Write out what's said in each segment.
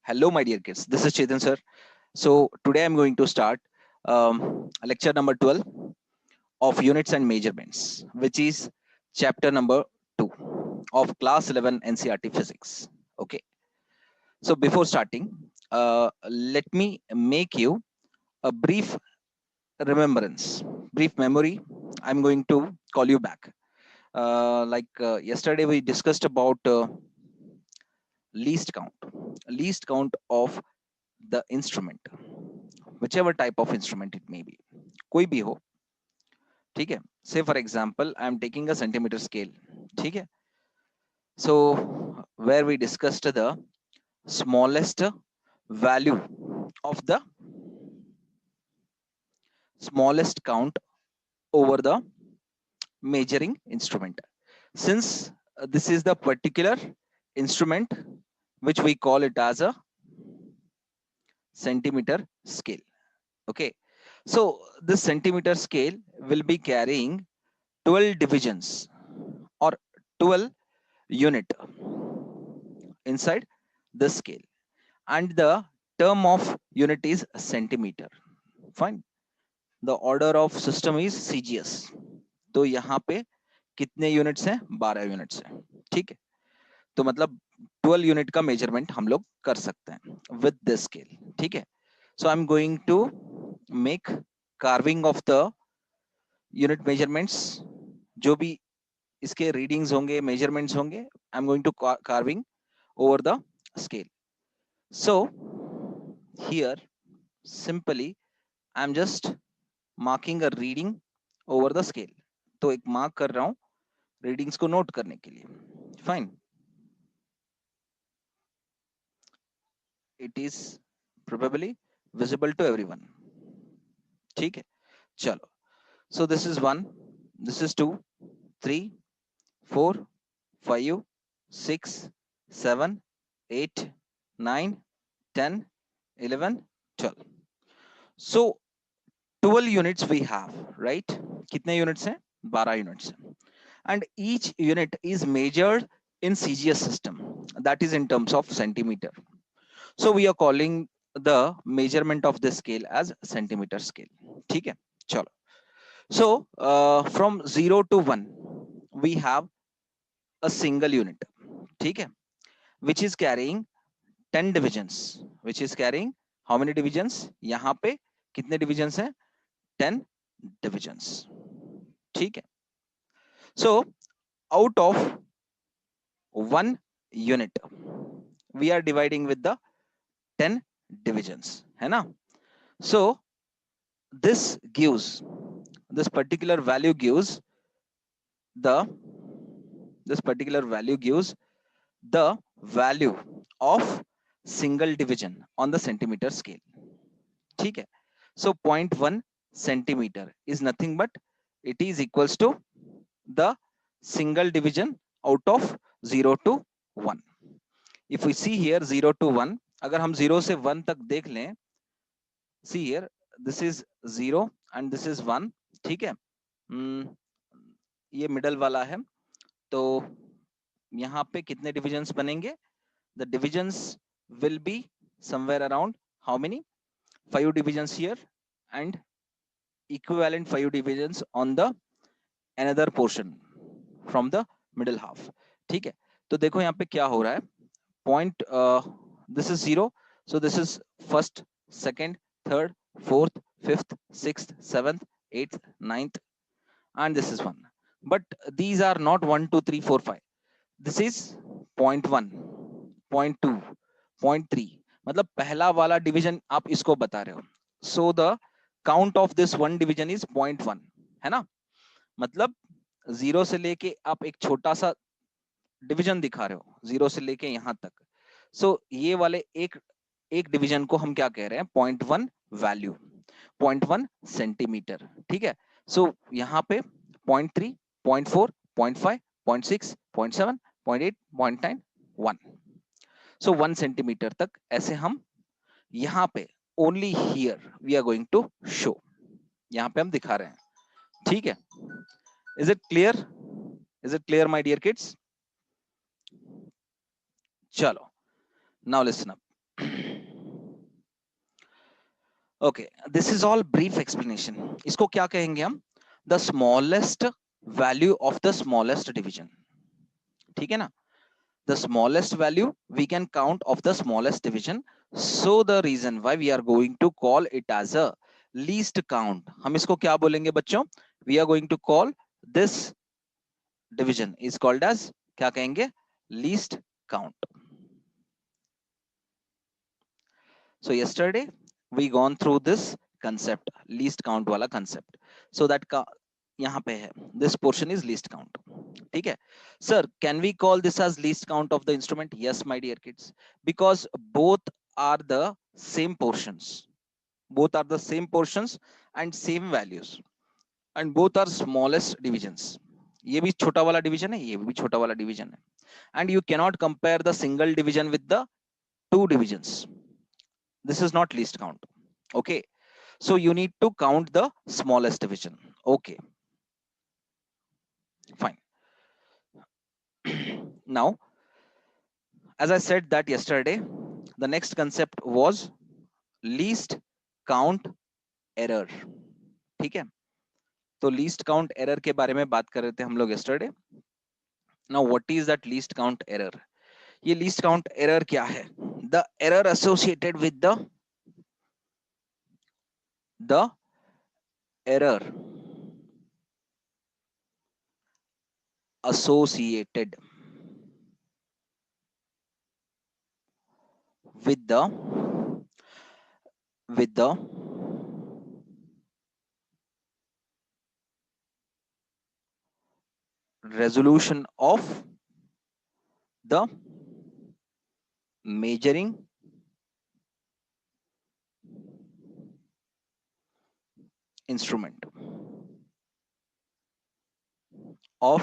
Hello, my dear kids. This is Chetan sir. So today I'm going to start lecture number 12 of units and measurements, which is chapter number 2 of class 11 NCRT physics. Okay. So before starting, let me make you a brief remembrance, brief memory. I'm going to call you back. Yesterday we discussed about least count, least count of the instrument, whichever type of instrument it may be, कोई भी हो, ठीक है. Say for example I am taking a centimeter scale, ठीक है. So where we discussed the smallest value of the smallest count over the measuring instrument. Since this is the particular instrument which we call it as a centimeter scale. Okay, so this centimeter scale will be carrying 12 divisions or 12 unit inside the scale, and the term of unit is centimeter. Fine. The order of system is CGS. तो यहाँ पे कितने units हैं? 12 units हैं. ठीक है. तो मतलब 12 यूनिट का मेजरमेंट हम लोग कर सकते हैं विद दिस स्केल. ठीक है. So I am going to make carving of the unit measurements. जो भी इसके रीडिंग्स होंगे, मेजरमेंट्स होंगे, I am going to carving over the scale. So here simply I am just marking a reading over the scale. तो एक mark कर रहा हूं रीडिंग्स को नोट करने के लिए. Fine. It is probably visible to everyone. ठीक है. चलो. So this is 1, this is 2, 3, 4, 5, 6, 7, 8, 9, 10, 11, 12. So 12 units we have, right? कितने units हैं? 12 units. And each unit is measured in CGS system, that is in terms of centimeter. So we are calling the measurement of this scale as centimeter scale. ठीक है. चलो. So from 0 to 1 we have a single unit. ठीक है. Which is carrying 10 divisions. Which is carrying how many divisions? यहाँ पे कितने divisions हैं? 10 divisions. ठीक है. So out of one unit we are dividing with the 10 divisions, है ना. So this gives, this particular value gives the, this particular value gives the value of single division on the centimeter scale. ठीक है. So 0.1 centimeter is nothing but it is equals to the single division out of 0 to 1. If we see here 0 to 1, अगर हम 0 से 1 तक देख लें, see here this is 0 and this is 1. ठीक है. ये मिडल वाला है. तो यहाँ पे कितने डिविजन्स बनेंगे? The divisions will be somewhere around how many? 5 divisions here and equivalent 5 divisions on the another portion from the middle half. ठीक है. तो देखो यहाँ पे क्या हो रहा है. Point, this is 0, so this is first, second, third, fourth, fifth, sixth, seventh, eighth, ninth, and this is 1. But these are not 1, 2, 3, 4, 5. This is 0.1, 0.2, 0.3. मतलब पहला वाला डिवीजन आप इसको बता रहे हो. So the count of this one division is 0.1, है ना. मतलब 0 से लेके आप एक छोटा सा डिवीजन दिखा रहे हो, 0 से लेके यहां तक. सो ये वाले एक डिवीजन को हम क्या कह रहे हैं? 0.1 वैल्यू, 0.1 सेंटीमीटर. ठीक है. सो यहाँ पे 0.3, 0.4, 0.5, 0.6, 0.7, 0.8, 0.9, 1. सो 1 सेंटीमीटर तक ऐसे हम यहाँ पे only here we are going to show, यहाँ पे हम दिखा रहे हैं. ठीक है. Is it clear? Is it clear my dear kids? चलो. Now listen up. Okay, this is all brief explanation. इसको क्या कहेंगे हम? The smallest value of the smallest division. ठीक है ना? the smallest value we can count of the smallest division. So the reason why we are going to call it as a least count. हम इसको क्या बोलेंगे बच्चों? We are going to call this division is called as, क्या कहेंगे? Least count. So yesterday we gone through this concept, least count वाला concept. So that का यहाँ पे है, this portion is least count. ठीक है sir, can we call this as least count of the instrument? Yes my dear kids, because both are the same portions, both are the same portions and same values, and both are smallest divisions. ये भी छोटा वाला division है, ये भी छोटा वाला division है, and you cannot compare the single division with the two divisions. This is not least count. Okay, so you need to count the smallest division. Okay, fine. Now as I said that yesterday, the next concept was least count error. ठीक है, तो least count error के बारे में बात कर रहे थे हम लोग yesterday. Now what is that least count error? ये least count error क्या है? The error associated with the error associated with the resolution of the measuring instrument of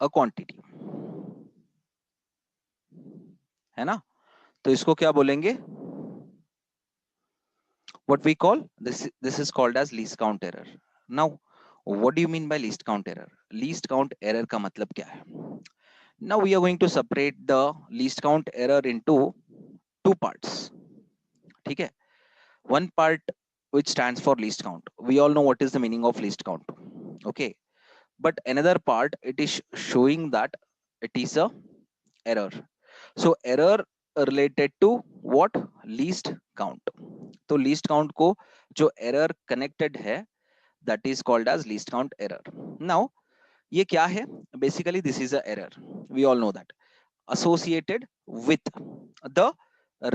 a quantity. है ना? तो इसको क्या बोलेंगे? What we call this is called as least count error. Now what do you mean by least count error? Least count error का मतलब क्या है? Now we are going to separate the least count error into two parts. ठीक है? One part which stands for least count. We all know what is the meaning of least count. Okay, but another part it is showing that it is a error. So error related to what? Least count. तो least count को जो error connected है, that is called as least count error. Now ये क्या है? Basically this is a error. We all know that associated with the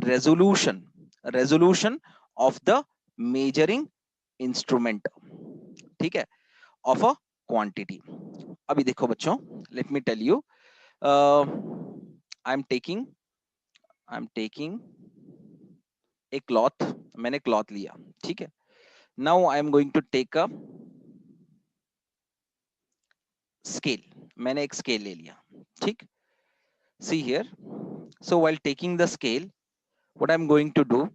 resolution of the measuring instrument. ठीक है, of a quantity. अभी देखो बच्चों, let me tell you, I'm taking a cloth. मैंने cloth लिया, ठीक है. Now I am going to take a scale. मैंने एक scale ले लिया, ठीक. See here. So while taking the scale, what I'm going to do,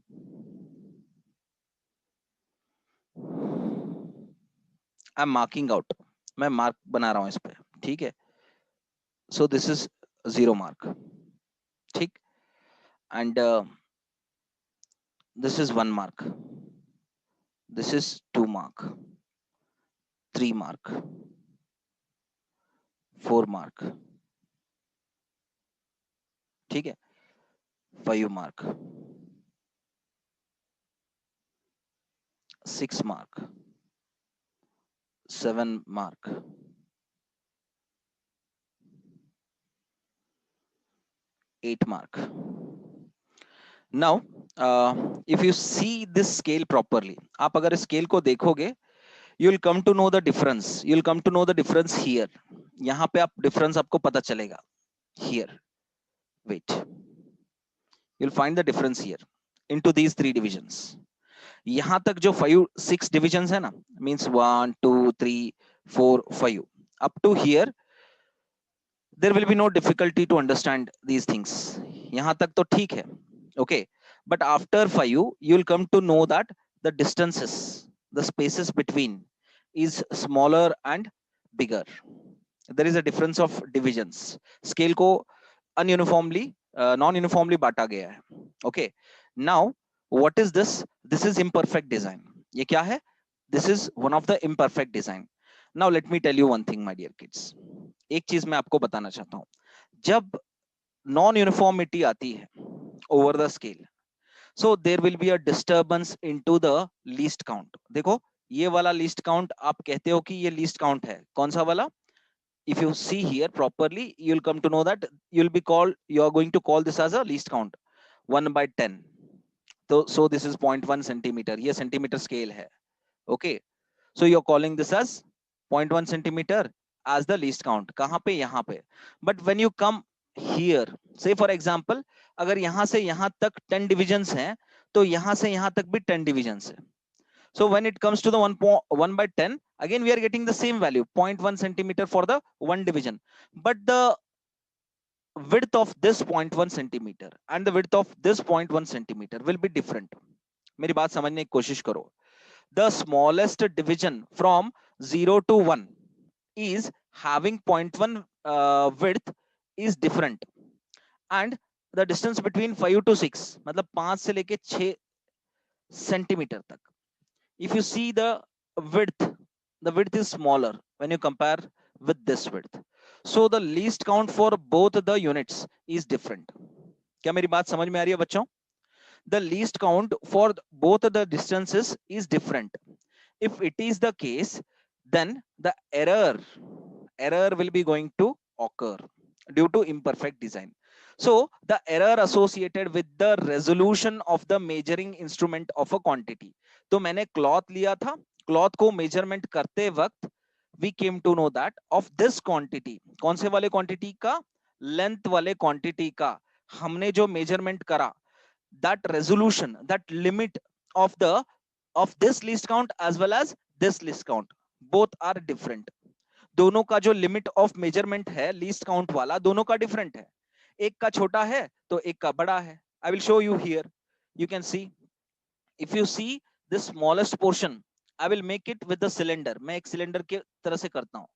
I'm marking out. मैं mark बना रहा हूँ इस पे, ठीक है. So this is 0 mark, ठीक. And this is 1 mark. This is 2 mark, 3 mark, 4 mark, ठीक है. 5 mark, 6 mark, 7 mark, 8 mark. Now if you see this scale properly, आप अगर स्केल को देखोगे, you will come to know the difference. You will come to know the difference here. यहाँ पे आप difference आपको पता चलेगा. Here, wait. You'll find the difference here into these three divisions. यहाँ तक जो 5-6 divisions है ना, means 1 2 3 4 5 up to here, there will be no difficulty to understand these things. यहाँ तक तो ठीक है, okay. But after 5 you'll come to know that the distances, the spaces between is smaller and bigger. There is a difference of divisions. Scale को ununiformly non uniformly बांटा गया है. Okay, now what is this? This is imperfect design. ये क्या है? This is one of the imperfect design. Now let me tell you one thing my dear kids. एक चीज मैं आपको बताना चाहता हूं. जब नॉन यूनिफॉर्मिटी आती है over the scale, so there will be a disturbance into the least count. देखो, ये वाला लीस्ट काउंट आप कहते हो कि ये लीस्ट काउंट है. कौन सा वाला? If you see here properly, you'll come to know that you are going to call this as a least count, 1 by 10. So this is 0.1 centimeter. ये centimeter scale है. Okay, so you're calling this as 0.1 centimeter as the least count. कहाँ पे? यहाँ पे. But when you come here, say for example, अगर यहाँ से यहाँ तक 10 divisions हैं, तो यहाँ से यहाँ तक भी 10 divisions है. So when it comes to the 1 by 10, again we are getting the same value, 0.1 centimeter for the one division. But the width of this 0.1 centimeter and the width of this 0.1 centimeter will be different. मेरी बात समझने की कोशिश करो. The smallest division from 0 to 1 is having 0.1 width is different, and the distance between 5 to 6, मतलब 5 से लेके 6 centimetre तक, if you see width the width is smaller when you compare with this width. So the least count for both the units is different. क्या मेरी बात समझ में आ रही है बच्चों? The least count for both the distances is different. If it is the case, then the error will be going to occur due to imperfect design. So the error associated with the resolution of the measuring instrument of a quantity. तो मैंने cloth लिया था, cloth को measurement करते वक्त we came to know that of this quantity, कौन से वाले क्वांटिटी का? लेंथ वाले क्वांटिटी का हमने जो मेजरमेंट करा, that resolution, that limit of this least count as well as this least count, both are different. दोनों का जो लिमिट ऑफ मेजरमेंट है लीस्ट काउंट वाला, दोनों का डिफरेंट है. एक का छोटा है तो एक का बड़ा है. I will show you here. You can see, if you see the smallest portion, I will make it with the cylinder. मैं एक सिलेंडर के तरह से करता हूं.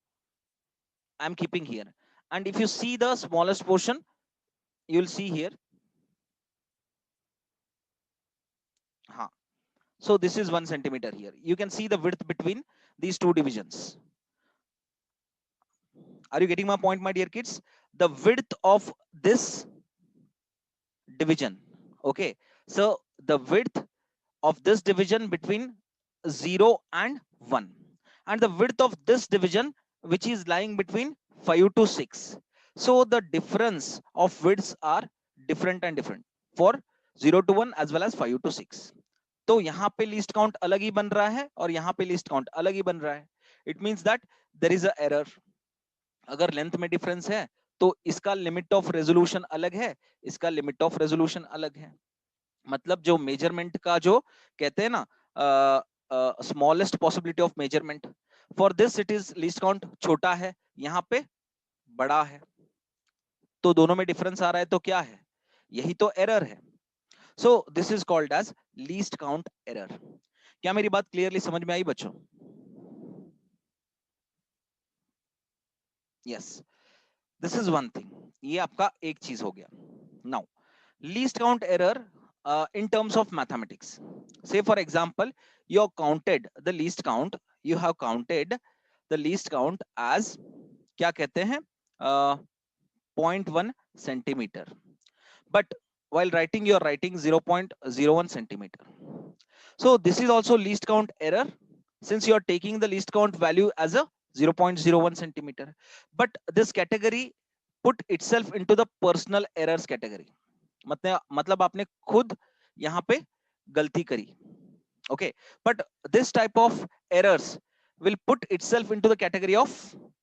I am keeping here, and if you see the smallest portion, you will see here. हाँ, so this is 1 centimeter here. You can see the width between these two divisions. Are you getting my point, my dear kids? The width of this division. Okay, so the width of this division between 0 and 1, and the width of this division which is lying between 5 to 6. So the difference of widths are different and different for 0 to 1 as well as 5 to 6. तो यहाँ पे least count अलग ही बन रहा है और यहाँ पे लीस्ट काउंट अलग ही बन रहा है. It means that there is a error. अगर लेंथ में डिफरेंस है तो इसका लिमिट ऑफ रेजोल्यूशन अलग है, इसका लिमिट ऑफ रेजोल्यूशन अलग है. मतलब जो मेजरमेंट का जो कहते हैं ना, smallest possibility of measurement, for this it is least count छोटा है, यहाँ पे बड़ा है, तो दोनों में डिफरेंस आ रहा है, तो क्या है? यही तो एरर है. So this is called as least count error. क्या मेरी बात क्लियरली समझ में आई बच्चों? Yes, this is one thing. ये आपका एक चीज हो गया. Now least count error in terms of mathematics. Say for example, you have counted the least count, you have counted the least count as क्या कहते हैं, 0.1 centimeter, but while writing you are writing 0.01 centimeter. So this is also least count error, since you are taking the least count value as a 0.01 centimeter. But this category put itself into the personal errors category. मतलब आपने खुद यहाँ पे गलती करी. Okay, but this type of errors will put itself into the category of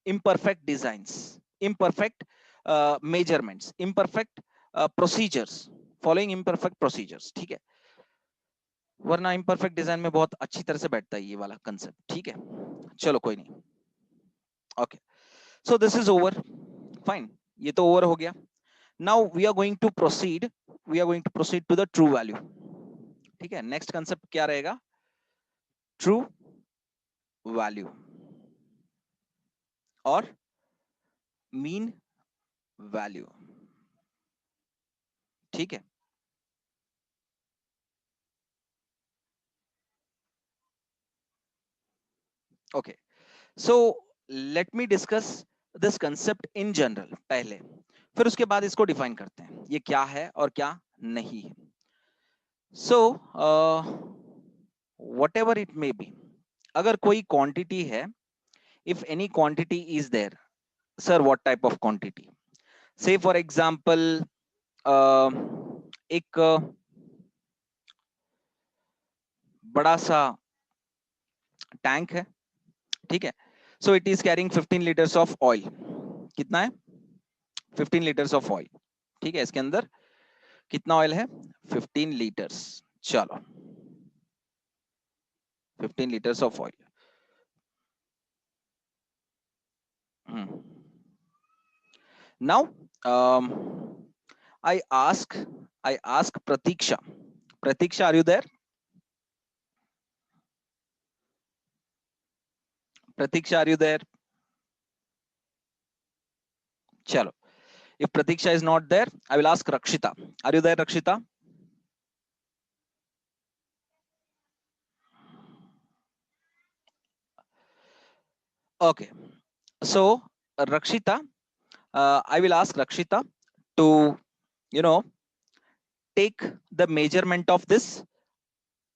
imperfect designs, imperfect measurements, imperfect procedures, following imperfect procedures. ठीक है, वरना imperfect design में बहुत अच्छी तरह से बैठता है ये वाला concept. ठीक है, चलो कोई नहीं. Okay, so this is over. Fine, ये तो over हो गया. Now we are going to proceed to the true value. ठीक है, नेक्स्ट कंसेप्ट क्या रहेगा? ट्रू वैल्यू और मीन वैल्यू. ठीक है, okay, so let me discuss this concept in general पहले, फिर उसके बाद इसको डिफाइन करते हैं ये क्या है और क्या नहीं है. So whatever it may be, अगर कोई क्वांटिटी है, if any quantity is there, sir what type of quantity, say for example एक बड़ा सा टैंक है, ठीक है. So it is carrying 15 litres of oil. कितना है? 15 लीटर्स ऑफ ऑयल. ठीक है, इसके अंदर कितना ऑयल है? 15 लीटर्स. चलो, 15 litres of oil. Now I ask Pratiksha. Pratiksha, are you there? Pratiksha, are you there? Chalo. If Pratiksha is not there, I will ask Rakshita. Are you there, Rakshita? Okay. So, Rakshita, I will ask Rakshita to, you know, take the measurement of this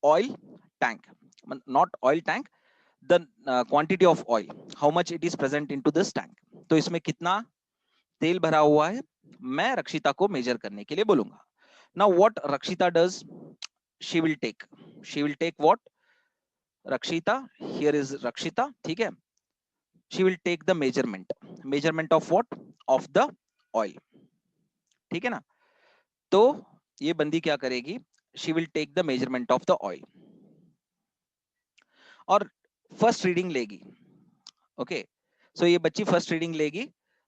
oil tank. Not oil tank, the quantity of oil. How much it is present into this tank. तो इसमें कितना तेल भरा हुआ है, मैं रक्षिता को मेजर करने के लिए बोलूंगा. Now what Rakshita does, she will take what? Rakshita, here is Rakshita, ठीक है. She will take the measurement of what? Of the oil. ठीक है ना. तो ये बंदी क्या करेगी? She will take the measurement of the oil और फर्स्ट रीडिंग लेगी. ओके, सो ये बच्ची फर्स्ट रीडिंग लेगी,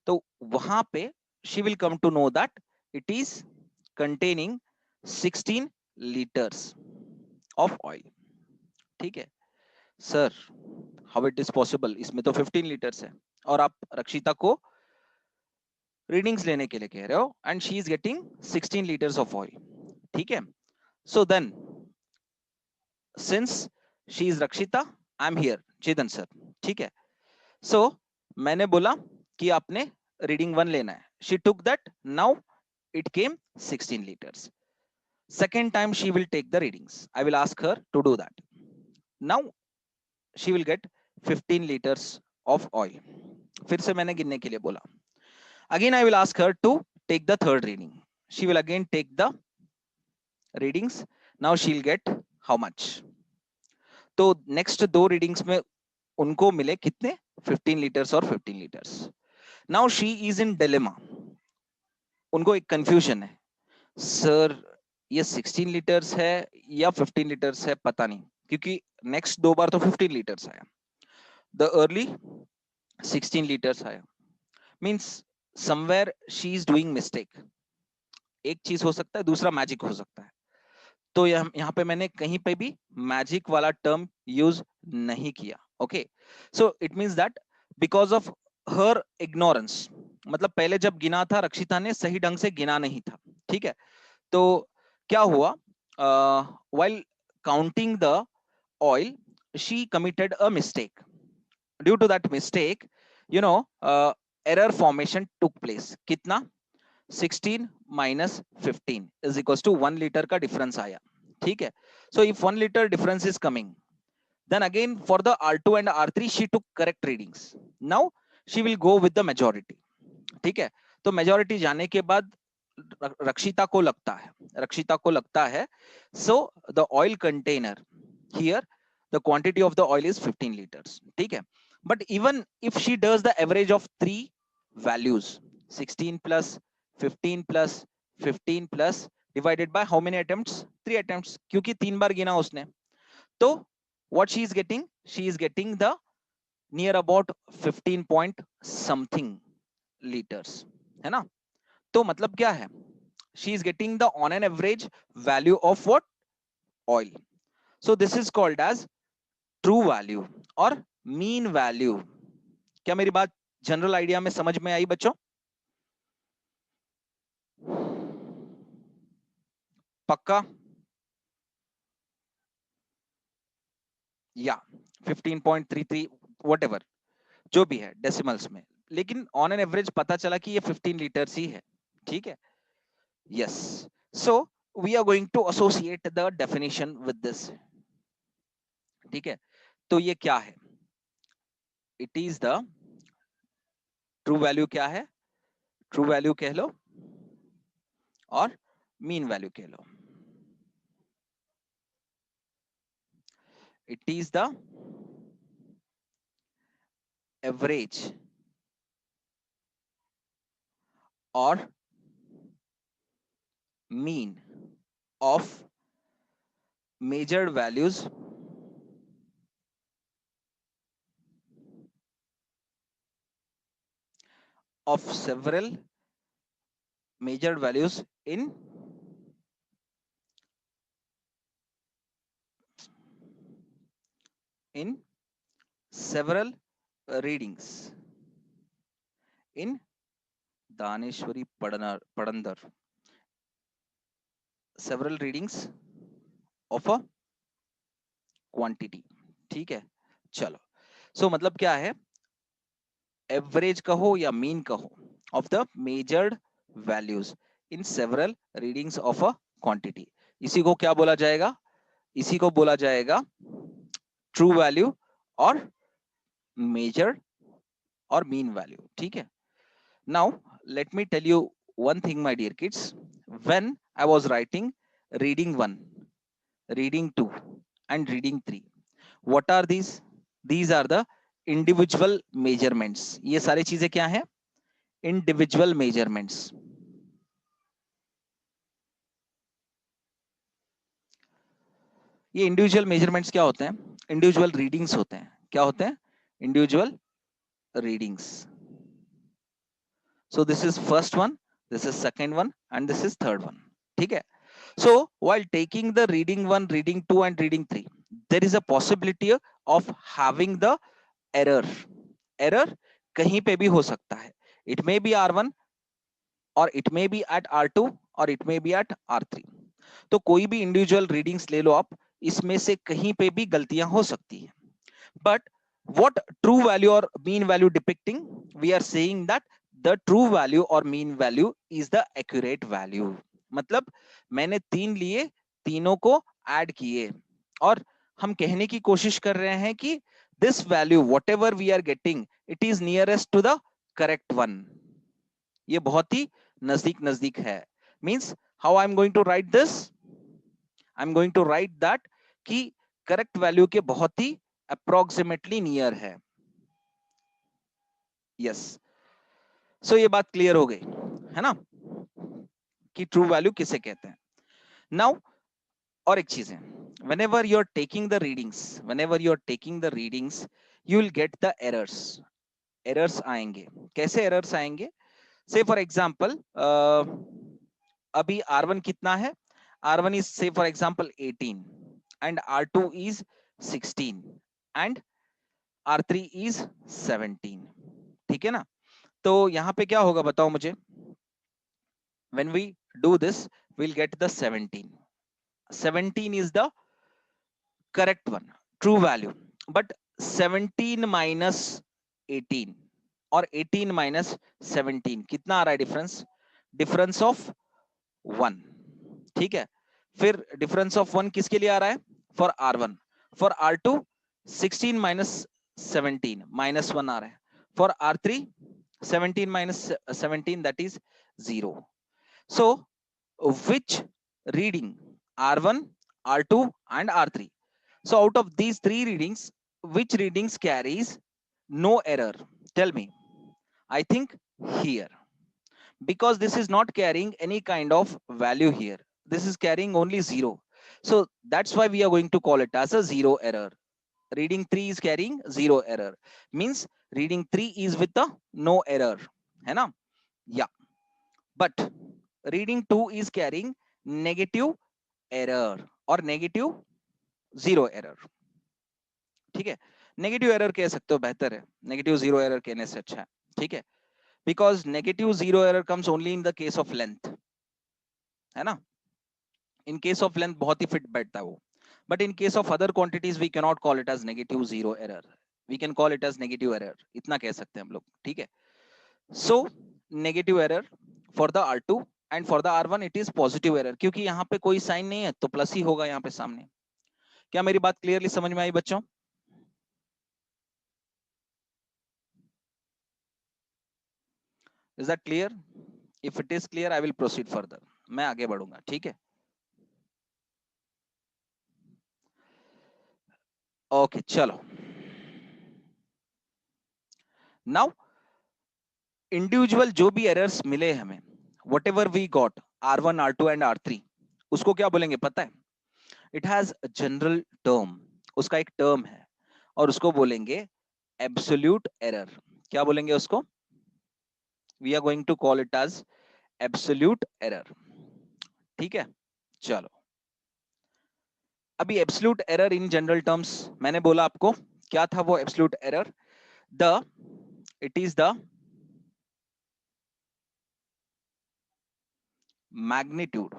तो वहां पे she will come to know that it is containing 16 liters of oil. ठीक है sir, how it is possible, इसमें तो 15 लीटर्स है और आप रक्षिता को रीडिंग्स लेने के लिए कह रहे हो and she is getting 16 litres of oil. ठीक है, so then since she is Rakshita, I am here Chetan sir. ठीक है, सो मैंने बोला कि आपने रीडिंग 1 लेना है. She took that, now it came 16 liters. Second time she will take the readings. I will ask her to do that. Now she will get 15 liters of oil. फिर से मैंने गिनने के लिए बोला. Again I will ask her to take the third reading. She will again take the readings. Now she will get how much? तो next दो readings में उनको मिले कितने? 15 लीटर्स और 15 litres. Now she is in dilemma. उनको एक confusion है, सर ये 16 लीटर्स है या 15 लीटर्स है, पता नहीं, क्योंकि नेक्स्ट दो बार तो 15 लीटर्स आया, द अर्ली 16 लीटर्स आया. Means somewhere she is doing mistake. एक चीज हो सकता है, दूसरा मैजिक हो सकता है. तो यहाँ पे मैंने कहीं पे भी मैजिक वाला टर्म यूज नहीं किया. Okay, so it means that because of her ignorance, मतलब पहले जब गिना था रक्षिता ने सही ढंग से गिना नहीं था. ठीक है, तो क्या हुआ, while counting the oil she committed a mistake. Due to that mistake, you know, error formation took place. कितना? 16 minus 15 is equals to 1 liter का difference आया. ठीक है, so if 1 liter difference is coming, then again for the R2 and R3 she took correct readings. Now she will go with the majority. ठीक है, तो majority जाने के बाद रक्षिता को लगता है so the oil container here, the quantity of the oil is 15 litres. ठीक है, but even if she does the average of three values, 16 plus 15 plus 15 plus divided by how many attempts? 3 attempts, क्योंकि 3 बार गिना उसने. तो what she is getting? She is getting the near about 15 point something liters, है ना. तो मतलब क्या है, she is getting the on an average value of what? Oil. So this is called as true value or mean value. क्या मेरी बात general idea में समझ में आई बच्चों? पक्का? या 15.33 whatever जो भी है डेसिमल्स में, लेकिन ऑन एन एवरेज पता चला कि ये 15 लीटर्स ही है, ठीक है। Yes, so we are going to associate the definition with this, ठीक है। तो ये क्या है, it is the true value, क्या है ट्रू वैल्यू कह लो और मीन वैल्यू कह लो, इट इज द एवरेज और mean of measured values of several measured values in several readings in Daneshwari Padandar, several readings of a quantity, ठीक है। चलो, सो मतलब क्या है, एवरेज कहो या मीन कहो of the measured values in several readings of a quantity, इसी को क्या बोला जाएगा, इसी को बोला जाएगा ट्रू वैल्यू और मेजर्ड और मीन वैल्यू, ठीक है। Now let me tell you one thing, my dear kids. When I was writing reading 1, reading 2 and reading 3, what are these are the individual measurements. ये सारी चीजें क्या है, individual measurements. ये इंडिविजुअल मेजरमेंट्स क्या होते हैं, इंडिविजुअल रीडिंग्स होते हैं, क्या होते हैं, individual readings. So this is first one, this is second one, and this is third one. ठीक है. So while taking the reading 1, reading 2, and reading 3, there is a possibility of having the error. Error कहीं पे भी हो सकता है. It may be R1 or it may be at R2 or it may be at R3. तो कोई भी individual readings ले लो आप, इसमें से कहीं पे भी गलतियां हो सकती है. But what true value or mean value depicting? We are saying that the true value or mean value is the accurate value. मतलब मैंने 3 लिए, तीनों को ऐड किए और हम कहने की कोशिश कर रहे हैं कि this value whatever we are getting, it is nearest to the correct one. ये बहुत ही नजदीक नजदीक है. Means how I am going to write this? I am going to write that कि करेक्ट वैल्यू के बहुत ही अप्रोक्सीमेटली नियर है. Yes, सो ये बात क्लियर हो गई है ना कि ट्रू वैल्यू किसे कहते हैं. नाउ और एक चीज है, whenever you are taking the readings, whenever you are taking the readings, you will get the errors. errors आएंगे. कैसे errors आएंगे? say for example अभी R1 कितना है, R1 is say for example 18 and R2 is 16 and R3 is 17. ठीक है ना. तो यहां पे क्या होगा बताओ मुझे, when we do this we'll get the 17. 17 is the correct one, true value, but 17 minus 18 और 18 minus 17 कितना आ रहा है डिफरेंस, डिफरेंस ऑफ 1. ठीक है. फिर डिफरेंस ऑफ 1 किसके लिए आ रहा है, for R1. For R2 16 minus 17 minus 1 आ रहा है. For R3 17 minus 17 that is 0. So which reading, R1, R2 and R3, so out of these 3 readings which readings carries no error, tell me. I think here, because this is not carrying any kind of value here, this is carrying only 0, so that's why we are going to call it as a 0 error. Reading 3 is carrying 0 error, means reading 3 is with the no error, है ना. Yeah, but reading 2 is carrying negative error or negative 0 error. ठीक है, negative error कह सकते हो, बेहतर है, negative 0 error कहने से अच्छा है. ठीक है, because negative 0 error comes only in the case of length, है ना. इन केस ऑफ लेंथ बहुत ही फिट बैठता है वो, but in case of other quantities we can not call it as negative 0 error. We can call it as negative error, इतना कह सकते हैं हम लोग, ठीक है। So negative error for the R2 and for the R1 it is positive error, क्योंकि यहाँ पे कोई साइन नहीं है तो प्लस ही होगा यहाँ पे सामने। क्या मेरी बात क्लियरली समझ में आई बच्चों? Is that clear? If it is clear I will proceed further, मैं आगे बढ़ूंगा, ठीक है। ओके चलो, नाउ इंडिविजुअल जो भी एरर्स मिले हमें, whatever we got R1 R2 and R3, उसको क्या बोलेंगे पता है? इट हैज जनरल टर्म, उसका एक टर्म है और उसको बोलेंगे एब्सोल्यूट एरर। क्या बोलेंगे उसको? We are going to call it as absolute error, ठीक है। चलो, अभी absolute error in general terms मैंने बोला आपको, क्या था वो absolute error? The it is the magnitude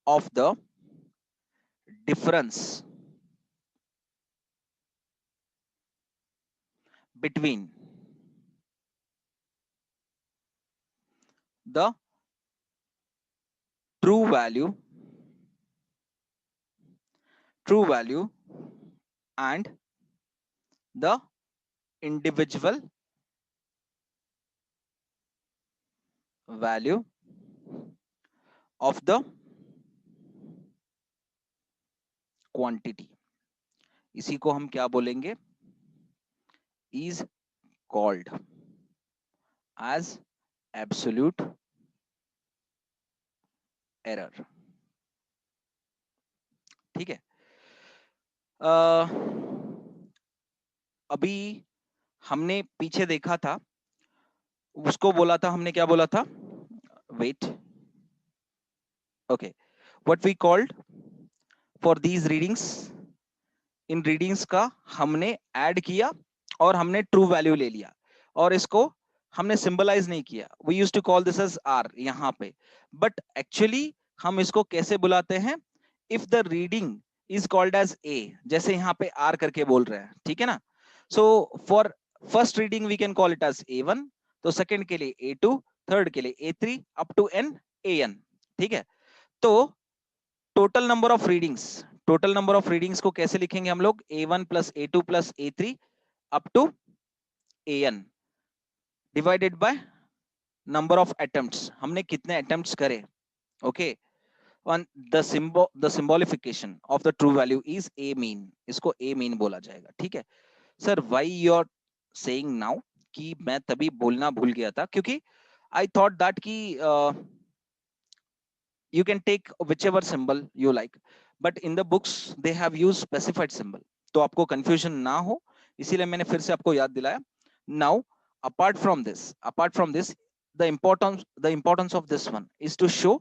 of the difference between the true value and the individual value of the quantity। इसी को हम क्या बोलेंगे? is called as absolute error, ठीक है। अभी हमने पीछे देखा था, उसको बोला था हमने, क्या बोला था? Wait, okay, what we called for these readings, in readings का हमने ऐड किया और हमने ट्रू वैल्यू ले लिया और इसको हमने सिंबलाइज नहीं किया। We used to call this as R यहाँ पे, बट एक्चुअली हम इसको कैसे बुलाते हैं? If the reading is called as A, जैसे यहाँ पे आर करके बोल रहे हैं, ठीक है ना। So for first reading we can call it as A1, तो सेकंड के लिए A2, थर्ड के लिए A3 up to N AN, ठीक है। तो टोटल नंबर ऑफ रीडिंग्स को कैसे लिखेंगे हम लोग? A1 plus A2 plus A3 up to AN divided by number of attempts, हमने कितने अटेम्प्ट्स करे, okay. on the symbolification of the true value is a mean, इसको a mean बोला जाएगा, ठीक है। Sir why you are saying now कि मैं तभी बोलना भूल गया था, क्योंकि I thought that कि you can take whichever symbol you like, but in the books they have used specified symbol, तो आपको confusion ना हो इसीलिए मैंने फिर से आपको याद दिलाया। Now apart from this the importance of this one is to show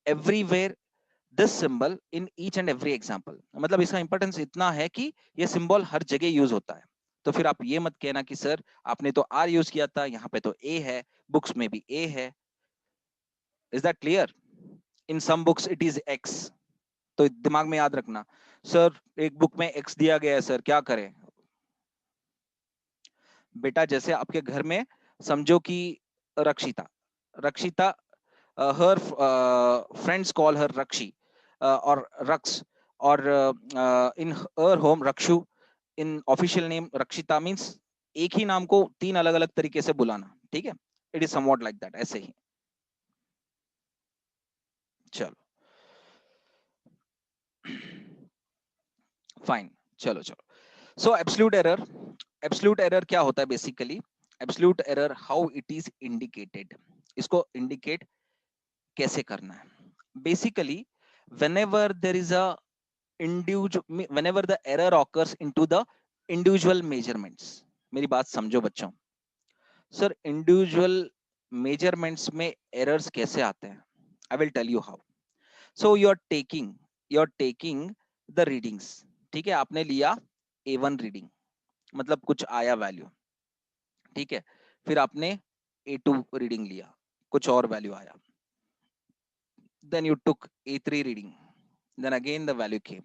everywhere this symbol in each and every example, मतलब इसका इंपॉर्टेंस इतना है कि ये सिंबल हर जगह यूज होता है। तो फिर आप ये मत कहना कि सर आपने तो आर यूज किया था, यहाँ पे तो ए है, बुक्स में भी ए है। Is that clear? In some books it is X, तो दिमाग में याद रखना। सर एक बुक में एक्स दिया गया है सर, क्या करें? बेटा जैसे आपके घर में समझो कि रक्षिता रक्षिता हर फ्रेंड्स कॉल हर रक्षी और रक्स, और इन हर होम रक्षु, इन ऑफिशियल नेम रक्षिता, मींस एक ही नाम को तीन अलग अलग तरीके से बुलाना, ठीक है। It is somewhat like that, ऐसे ही। चलो फाइन, चलो चलो। सो एब्सोल्यूट एरर क्या होता है basically? Absolute error how it is indicated, इसको इंडिकेट कैसे करना है? Basically whenever there is a whenever the error occurs into the individual measurements, मेरी बात समझो बच्चों। सर इंडिविजुअल मेजरमेंट्स में एरर्स कैसे आते हैं? I will tell you how. So you are taking the readings, ठीक है, आपने लिया A1 रीडिंग, मतलब कुछ आया वैल्यू, ठीक है। फिर आपने A2 रीडिंग लिया, कुछ और वैल्यू आया। Then you took A3 reading, then again the value came,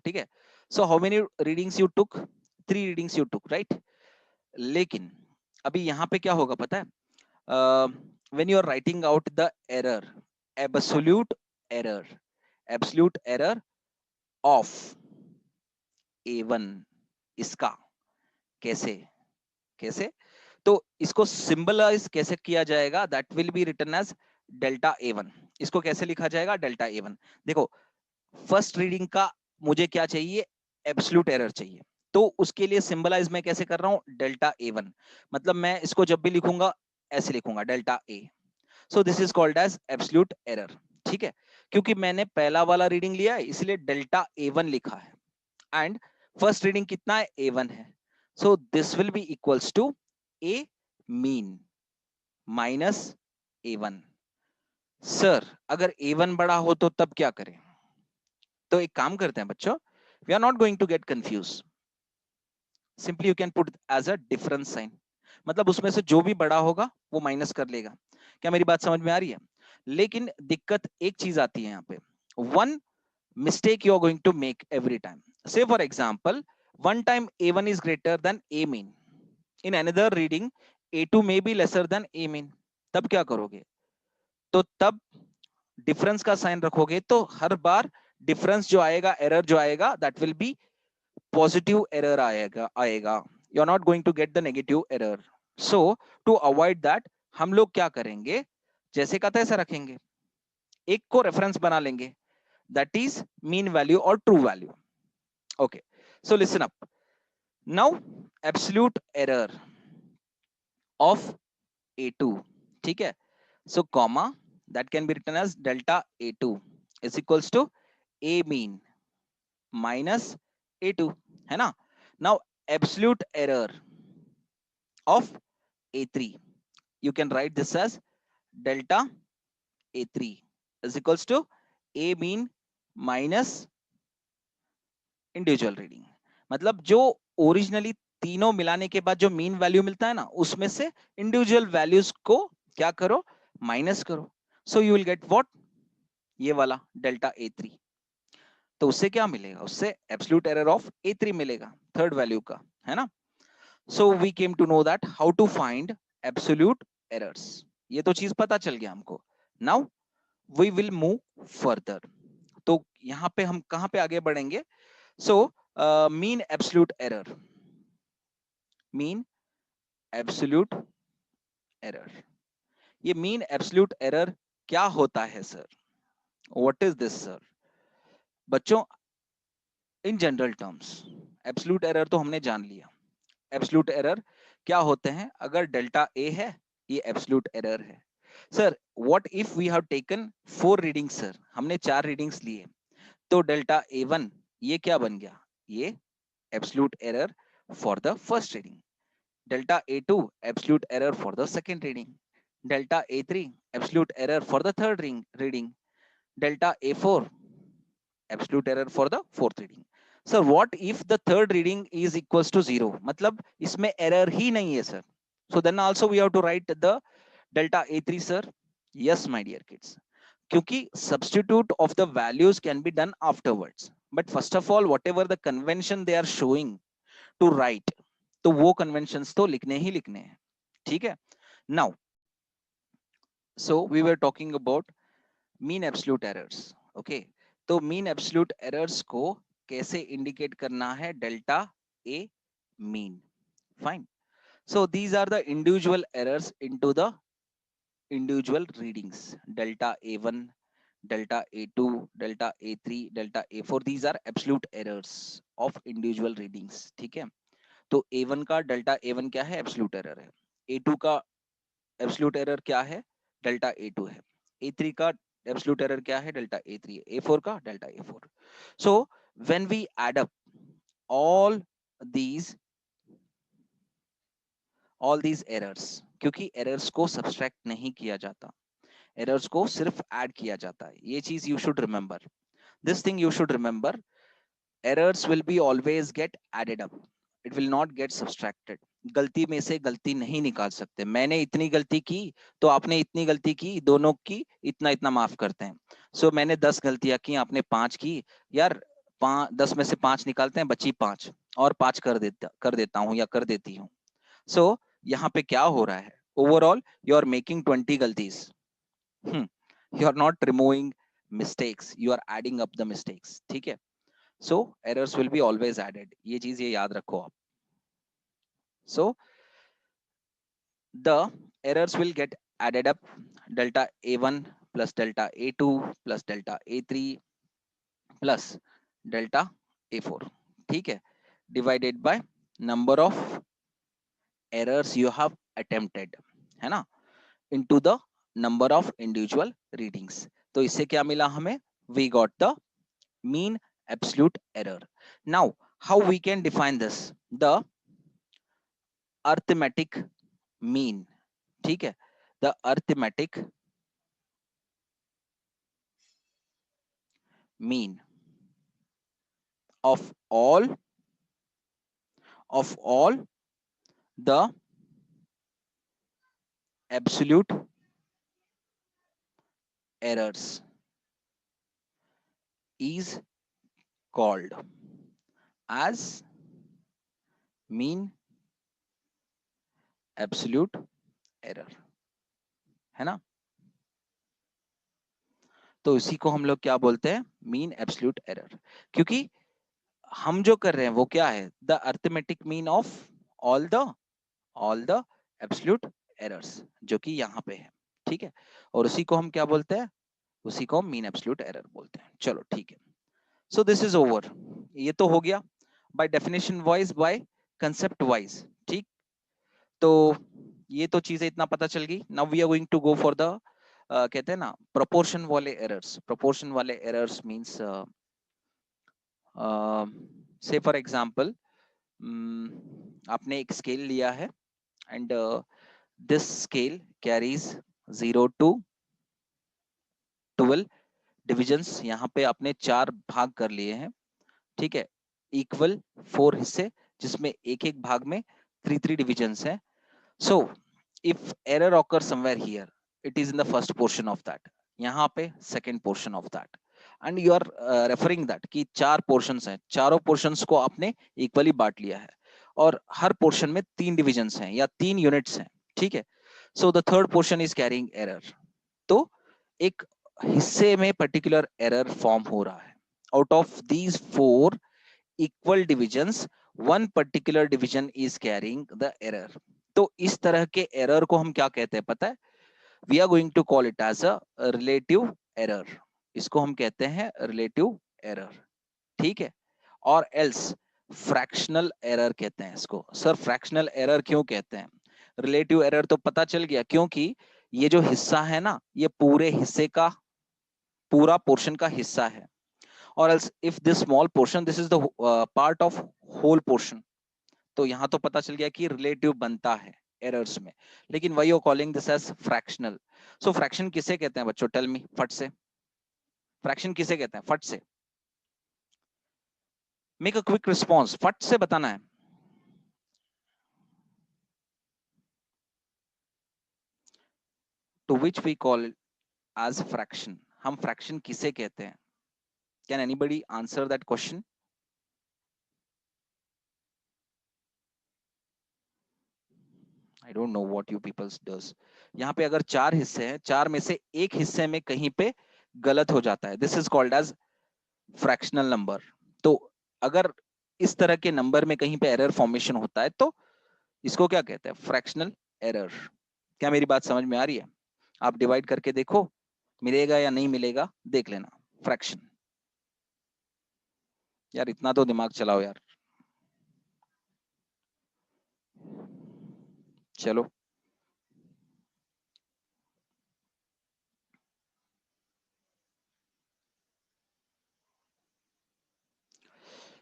ठीक है। So how many readings you took? 3 readings you took, right? लेकिन अभी यहाँ पे क्या होगा पता है? When you are writing out the error, absolute error, absolute error of A1, इसका कैसे कैसे तो इसको सिंबलाइज कैसे किया जाएगा? That will be written as delta A1. इसको कैसे लिखा जाएगा? Delta A1. देखो, फर्स्ट रीडिंग का मुझे क्या चाहिए? एब्सोल्यूट एरर चाहिए, तो उसके लिए सिंबलाइज मैं कैसे कर रहा हूं? Delta A1. मतलब मैं इसको जब भी लिखूंगा ऐसे लिखूंगा, delta A. So this is called as absolute error. ठीक है, क्योंकि मैंने पहला वाला रीडिंग लिया है इसलिए डेल्टा A1 लिखा है, एंड फर्स्ट रीडिंग कितना है? A1 है. So this will be equals to A mean minus A1. Sir अगर A1 बड़ा हो तो तब क्या करें? तो एक काम करते हैं बच्चों, we are not going to get confuse. Simply you can put as a difference sign. मतलब उसमें से जो भी बड़ा होगा वो माइनस कर लेगा. क्या मेरी बात समझ में आ रही है? लेकिन दिक्कत एक चीज आती है यहाँ पे. One mistake you are going to make every time. Say for example, one time A1 is greater than A mean. In another reading, A2 may be lesser than A mean. तब क्या करोगे? तो तब डिफरेंस का sign रखोगे, तो हर बार difference जो आएगा, एरर जो आएगा, that will be positive error आएगा. You are not going to get the negative error. So to avoid that हम लोग क्या करेंगे? जैसे का तैसा रखेंगे, एक को रेफरेंस बना लेंगे, that is mean value or true value. Okay, so listen up. Now absolute error of A2. ठीक है, so comma that can be written as delta A2 is equals to A mean minus A2, है ना? Now absolute error of A3, you can write this as delta A3 is equals to A mean minus individual reading. मतलब जो originally तीनों मिलाने के बाद जो mean value मिलता है ना, उसमें से इंडिविजुअल वैल्यूज को क्या करो? माइनस करो. So you will get what? ये वाला डेल्टा A3. तो उससे क्या मिलेगा? उससे एब्सोल्यूट एरर ऑफ A3 मिलेगा, थर्ड वैल्यू का, है ना? So we came to know that how to find absolute errors. ये तो चीज पता चल गया हमको. Now we will move further. तो यहाँ पे हम कहाँ पे आगे बढ़ेंगे? So mean absolute error. Mean absolute error. ये mean absolute error क्या होता है sir? What is this sir? बच्चों, in general terms, absolute error तो हमने जान लिया. Absolute error क्या होते हैं? अगर डेल्टा A है, ये absolute error है. Sir, what if we have taken 4 readings sir? हमने 4 readings लिए, तो डेल्टा A1 ये क्या बन गया? ये absolute error for the first reading. Delta A2 absolute error for the second reading. Delta A3 absolute error for the third reading. Delta A4 absolute error for the fourth reading. Sir, what if the third reading is equals to 0? मतलब इसमें error ही नहीं है sir. So then also we have to write the delta A3 sir. Yes my dear kids. क्योंकि substitute of the values can be done afterwards. But first of all, whatever the convention they are showing to write, तो वो conventions तो लिखने ही लिखने हैं. ठीक है. Now so we were talking about mean absolute errors. Okay, तो mean absolute errors को कैसे इंडिकेट करना है? Delta A mean. Fine. So these are the individual errors into the individual readings. Delta A1, delta A2, delta A3, delta A4, these are absolute errors of individual readings. ठीक है. तो A1 का delta A1 क्या है? Absolute error है. A2 का absolute error क्या है? डेल्टा A2 है. A3 का एब्सोल्यूट एरर क्या है? डेल्टा A3 है. A4 का delta A4. So when we add up all these errors, क्योंकि एरर्स को सब्सट्रैक्ट नहीं किया जाता, एरर्स को सिर्फ ऐड किया जाता है. ये चीज you should remember. This thing you should remember. errors will be always get added up, it will not get subtracted. गलती में से गलती नहीं निकाल सकते. मैंने इतनी गलती की तो आपने इतनी गलती की, दोनों की इतना इतना माफ करते हैं. सो मैंने 10 गलतियां की, आपने 5 की, यार 10 में से 5 निकालते हैं, बची 5 और 5 कर देता हूं या कर देती हूँ. सो यहाँ पे क्या हो रहा है, ओवरऑल यू आर मेकिंग 20 गलतीज. You are not removing mistakes, you are adding up the mistakes. ठीक है. So errors will be always added, ये चीज ये याद रखो आप. सो the errors will get added up, delta a1 plus delta a2 plus delta a3 plus delta a4. ठीक है. divided by number of errors you have attempted, है ना, into the number of individual readings. तो इससे क्या मिला हमें, we got the mean absolute error. Now how we can define this, the arithmetic mean. ठीक है. the arithmetic mean of all the absolute errors is called as mean absolute error, है ना. तो इसी को हम लोग क्या बोलते हैं, मीन एब्सोल्यूट एरर. क्योंकि हम जो कर रहे हैं वो क्या है, the arithmetic mean of all the absolute errors, जो कि यहाँ पे है. ठीक है. और उसी को हम क्या बोलते हैं, उसी को हम मीन एब्सोल्यूट एरर बोलते हैं. चलो ठीक है. So this is over. ये तो हो गया by definition wise, by concept wise. ठीक. तो ये तो चीजें इतना पता चल गई. Now we are going to go for the कहते हैं ना प्रोपोर्शन वाले एरर्स. प्रोपोर्शन वाले एरर्स मींस से फॉर एग्जांपल आपने एक स्केल लिया है and this scale carries 0 to 12 divisions. यहाँ पे आपने 4 भाग कर लिए हैं. ठीक है. इक्वल 4 हिस्से, जिसमें एक एक भाग में 3 डिविजन्स हैं. सो if error occurs somewhere here, it is in the first portion of that, यहाँ पे second portion of that, and you are referring that कि 4 portions हैं, चारों portions को आपने equally बांट लिया है और हर portion में 3 divisions हैं या 3 units हैं. ठीक है. so the third portion is carrying error. तो एक हिस्से में particular error form हो रहा है. out of these 4 equal divisions, one particular division is carrying the error. तो इस तरह के एरर को हम क्या कहते हैं पता है, we are going to call it as a relative error. इसको हम कहते हैं रिलेटिव एरर. ठीक है. और एल्स फ्रैक्शनल एरर कहते हैं इसको. सर फ्रैक्शनल एरर क्यों कहते हैं, रिलेटिव एरर तो पता चल गया, क्योंकि ये जो हिस्सा है ना, ये पूरे हिस्से का, पूरा पोर्शन का हिस्सा है. और else if this small portion, this is the part of whole portion. तो यहां तो पता चल गया कि रिलेटिव बनता है एरर्स में, लेकिन why you calling this as fractional. So fraction किसे कहते हैं बच्चों, टेल मी फट से. फ्रैक्शन किसे कहते हैं फट से, मेक अ क्विक रिस्पॉन्स, फट से बताना है. To which we call as fraction, हम फ्रैक्शन किसे कहते हैं. Can anybody answer that question. I don't know what you people does. यहाँ पे अगर 4 हिस्से हैं, 4 में से एक हिस्से में कहीं पे गलत हो जाता है, this is called as fractional number. तो अगर इस तरह के नंबर में कहीं पे एरर फॉर्मेशन होता है तो इसको क्या कहते हैं, फ्रैक्शनल एरर. क्या मेरी बात समझ में आ रही है. आप डिवाइड करके देखो मिलेगा या नहीं मिलेगा, देख लेना. फ्रैक्शन, यार इतना तो दिमाग चलाओ यार. चलो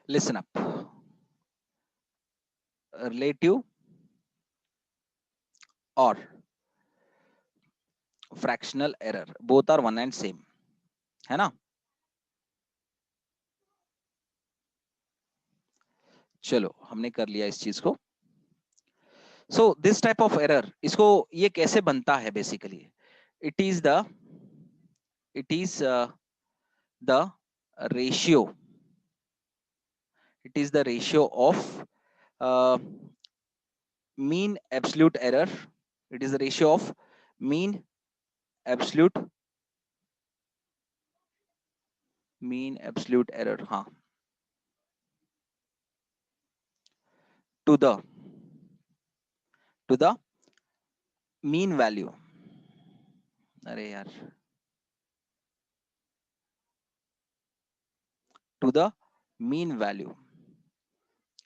लिसन अप. रिलेटिव और fractional error both are one and same, है ना. चलो हमने कर लिया इस चीज को. So this type of error, इसको ये कैसे बनता है basically, it is the ratio It is the ratio of uh, mean absolute error. It is the ratio of mean absolute error, हाँ, to the mean value. अरे यार, to the mean value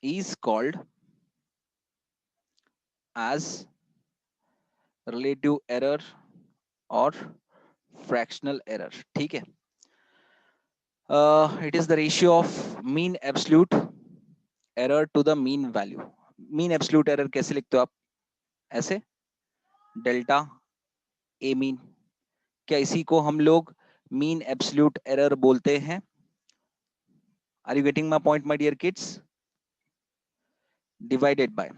is called as relative error or fractional error. ठीक है. It is the ratio of mean absolute error to the mean value. mean absolute error कैसे लिखते हो आप? ऐसे, delta A mean. क्या इसी को हम लोग mean absolute error बोलते हैं? Are you getting my point, my dear kids? Divided by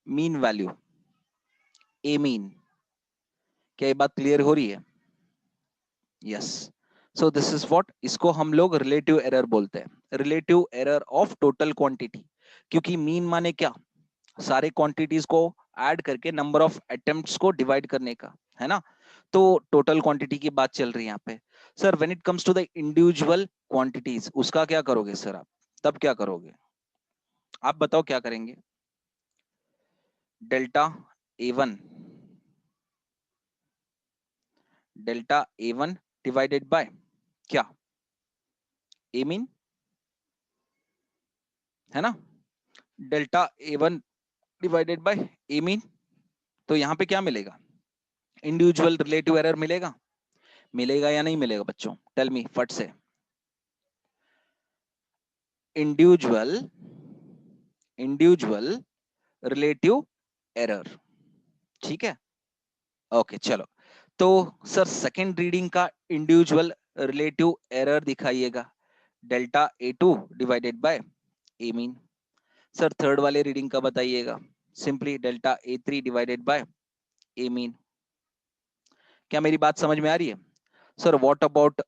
mean value, a mean. क्या ये बात क्लियर हो रही है? Yes. So this is what, इसको हम लोग रिलेटिव एरर बोलते हैं. Relative error of total quantity. क्योंकि मीन माने क्या? सारे क्वांटिटीज को ऐड करके नंबर ऑफ अटेम्प्ट्स को डिवाइड करने का, है ना? तो टोटल क्वांटिटी की बात चल रही है यहाँ पे. Sir when it comes to the individual quantities, उसका क्या करोगे सर आप? तब क्या करोगे आप? बताओ क्या करेंगे? Delta A1, delta A1 divided by क्या? ए मीन, है ना? Delta A1 divided by A mean. तो यहां पे क्या मिलेगा? इंडिविजुअल रिलेटिव एरर मिलेगा. मिलेगा या नहीं मिलेगा बच्चों? टेल मी फट से. Individual relative error. ठीक है. ओके चलो. तो सर सेकेंड रीडिंग का इंडिविजुअल रिलेटिव एरर दिखाइएगा. Delta A2 divided by A mean. Sir third वाले रीडिंग का बताइएगा. Simply delta A3 divided by A mean. क्या मेरी बात समझ में आ रही है? Sir what about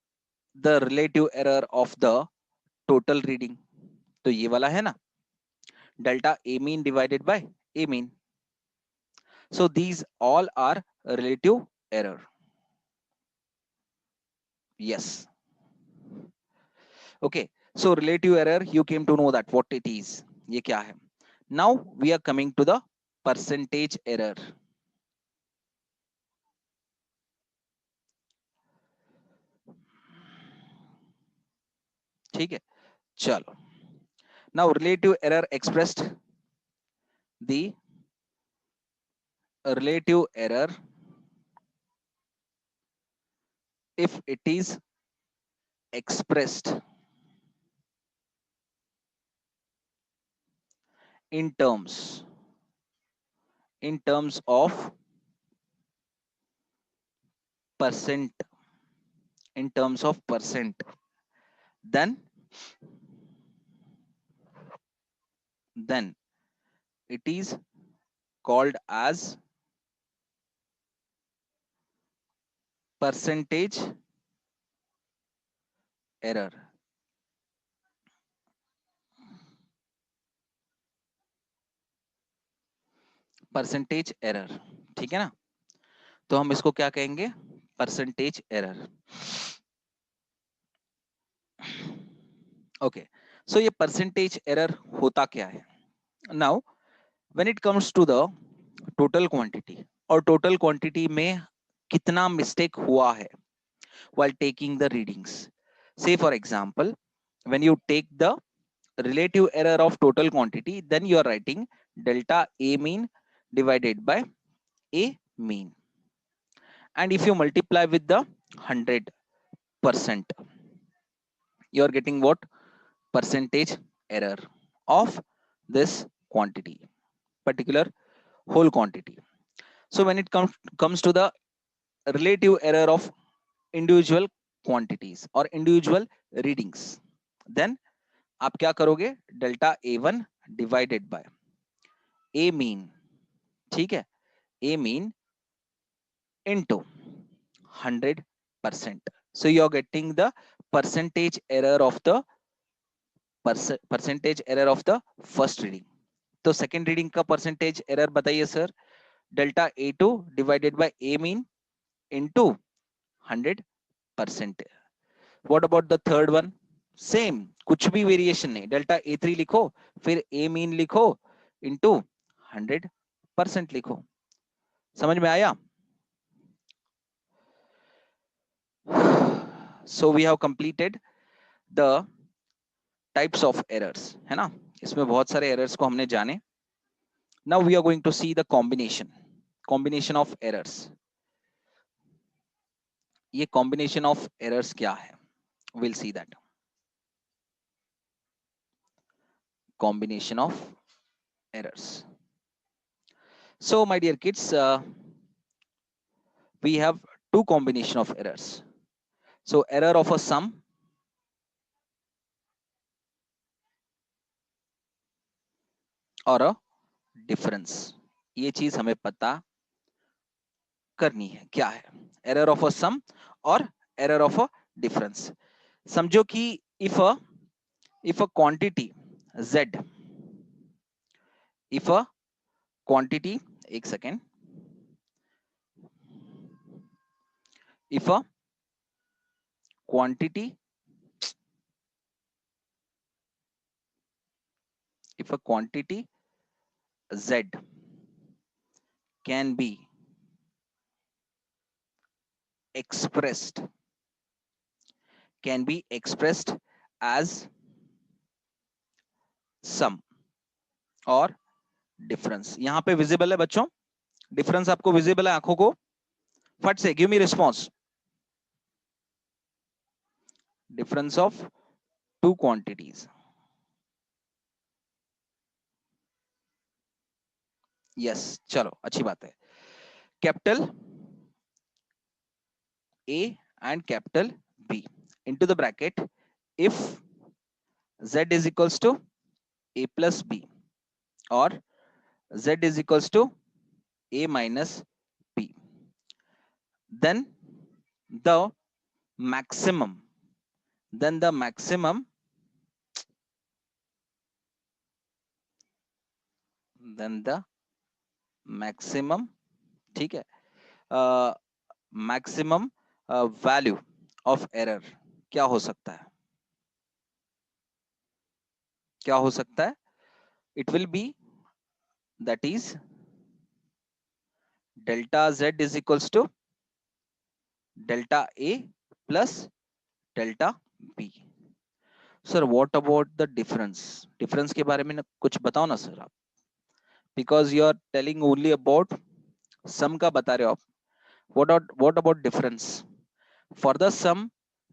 the relative error of the total reading? तो ये वाला है ना, delta A mean divided by A mean. So these all are relative error. Yes. Okay. So relative error you came to know that what it is. ये क्या है? Now we are coming to the percentage error. ठीक है. चलो. Now relative error expressed, the relative error if it is expressed in terms of percent, in terms of percent, then it is called as percentage error. Percentage error. ठीक है ना? तो हम इसको क्या कहेंगे? Percentage error. ओके. सो ये percentage error होता क्या है? Now when it comes to the total quantity, और टोटल क्वांटिटी में कितना मिस्टेक हुआ है while taking the readings. Say for example, when you take the relative error of total quantity, then you are writing delta A mean divided by A mean. And if you multiply with the 100%, you are getting what? Percentage error of this quantity, particular whole quantity. So when it comes to the relative error of individual quantities or individual readings, then आप क्या करोगे? Delta A1 divided by A mean. ठीक है. ए mean into 100%. So you are getting the percentage error of the percentage error of the first reading. तो second reading का percentage error बताइए sir, delta A2 divided by A mean into 100%। What about the third one? Same, कुछ भी variation नहीं, delta A3 लिखो, फिर ए mean लिखो, into 100% लिखो। समझ में आया? So we have completed the types of errors, है ना? इसमें बहुत सारे errors को हमने जाने। Now we are going to see the combination of errors. ये combination of errors क्या है? We'll see that. Combination of errors. So my dear kids, we have two combination of errors. So error of a sum और a difference, ये चीज हमें पता करनी है क्या है, एरर ऑफ अ सम और एरर ऑफ अ डिफरेंस। समझो कि if a quantity z, if a quantity, एक second, if a quantity, if a quantity z can be expressed as sum और डिफरेंस। यहां पे विजिबल है बच्चों? डिफरेंस आपको विजिबल है आंखों को? फट से give me response. Difference of two quantities, yes, चलो अच्छी बात है। Capital A and capital B into the bracket, if z is equals to a plus b or z is equals to a minus b, then the maximum, then the maximum, then the maximum, ठीक है, maximum value of error क्या हो सकता है? क्या हो सकता है? It will be, that is delta z is equals to delta a plus delta b। Sir what about the difference? Difference के बारे में ना कुछ बताओ ना सर आप, because you are telling only about sum का बता रहे हो आप। what about difference? For the sum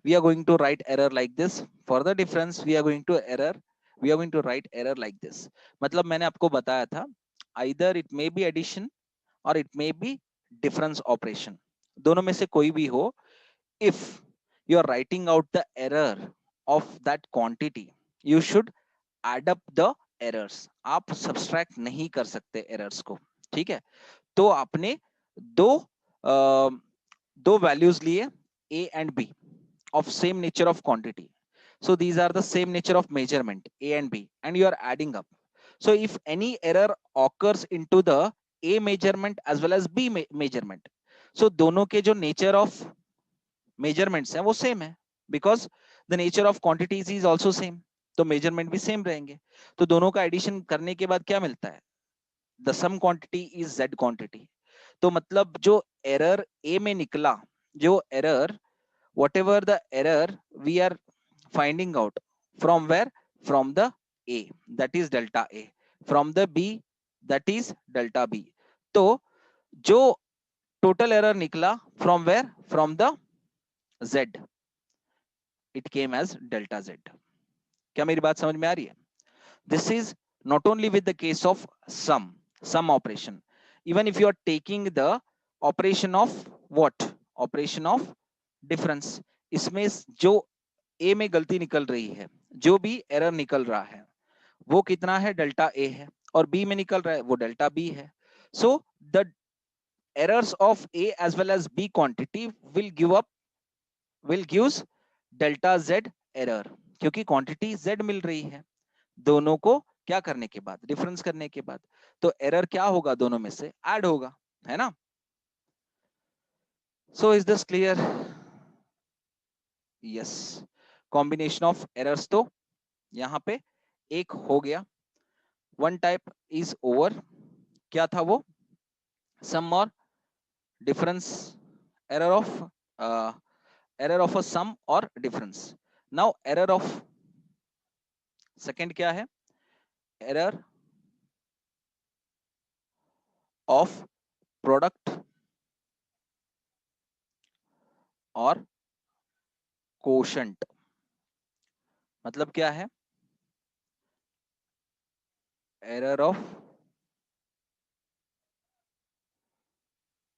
we are going to write error like this, for the difference we are going to write error like this। मतलब मैंने आपको बताया था, either it may be addition or it may be difference operation, दोनों में से कोई भी हो, if you are writing out the error of that quantity, you should add up the errors। आप subtract नहीं कर सकते errors को, ठीक है? तो आपने दो दो वैल्यूज लिए a and b of same nature of quantity, so these are the same nature of measurement a and b, and you are adding up। so if any error occurs into the a measurement as well as b measurement, so दोनों के जो nature of measurements हैं वो same है, because the nature of quantities is also same, तो measurement भी same रहेंगे। तो दोनों का एडिशन करने के बाद क्या मिलता है? the sum quantity is z quantity। तो मतलब जो एरर a में निकला, जो error, whatever the error we are finding out, from where? From the a, that is delta a, from the b, that is delta b। तो जो total error निकला, from where? From the z, it came as delta z। क्या मेरी बात समझ में आ रही है? This is not only with the case of sum operation, even if you are taking the operation of what? Operation of difference, इसमें जो a में गलती निकल रही है, जो भी एरर निकल रहा है, वो कितना है? डेल्टा a है, और b में निकल रहा है वो डेल्टा b है। so the errors of a as well as b quantity will gives delta z error, क्योंकि क्वांटिटी z मिल रही है दोनों को क्या करने के बाद, डिफरेंस करने के बाद, तो एरर क्या होगा, दोनों में से ऐड होगा, है ना। So is this clear? Yes, combination of errors तो यहां पे एक हो गया, वन टाइप इज ओवर, क्या था वो, सम और difference, error of error of a sum और difference. Now error of second क्या है, एरर ऑफ प्रोडक्ट और कोशंट, मतलब क्या है, एरर ऑफ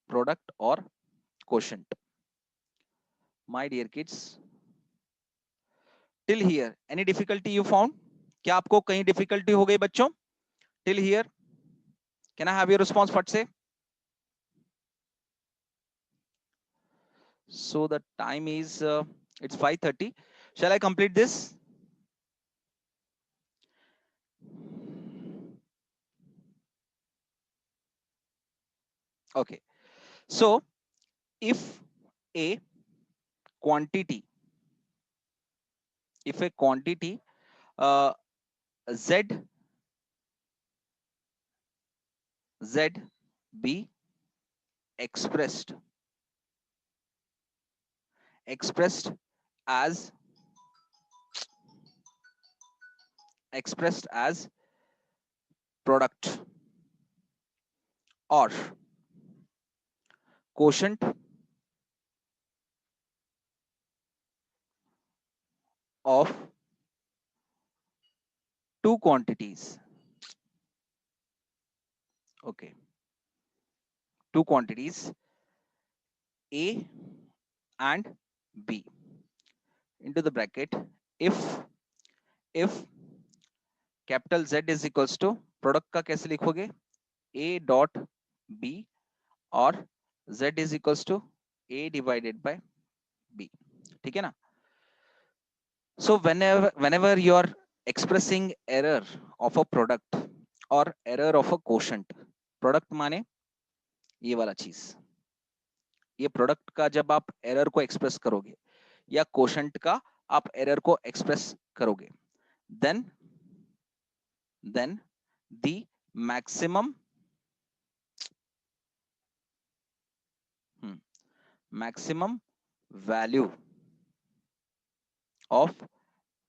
प्रोडक्ट और quotient. My dear kids, till here any difficulty you found, क्या आपको कहीं डिफिकल्टी हो गई बच्चों till here? Can I have your response फट से? So the time is it's 5:30. Shall I complete this? Okay. So if a quantity, if a quantity uh, z be expressed as expressed as product or quotient of two quantities, okay, two quantities a and b, into the bracket, if capital Z is equals to, product का कैसे लिखोगे, A dot B और Z is equals to A divided by B, ठीक है ना। So whenever you are expressing error of a product और error of a quotient, product माने ये वाला चीज, ये प्रोडक्ट का जब आप एरर को एक्सप्रेस करोगे या क्वोशंट का आप एरर को एक्सप्रेस करोगे, then the maximum value of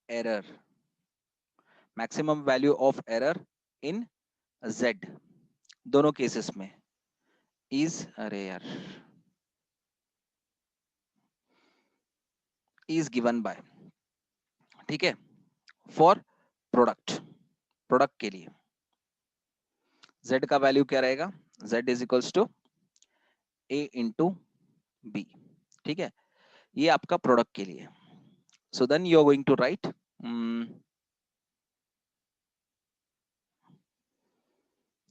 error, maximum value of error in Z, दोनों केसेस में is, अरे यार, is given by, ठीक है, फॉर प्रोडक्ट के लिए Z का वैल्यू क्या रहेगा, Z is equals to A into B, ठीक है, ये आपका प्रोडक्ट के लिए। So then you are going to write,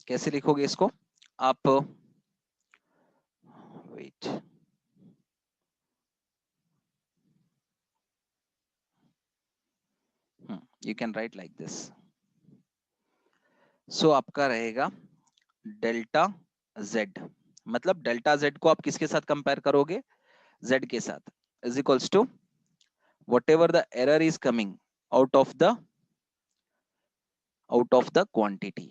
कैसे लिखोगे इसको आप, wait, you can write like this. So आपका रहेगा डेल्टा Z, मतलब डेल्टा Z को आप किसके साथ कंपेयर करोगे, Z के साथ, is equals to whatever the error is coming out of the quantity,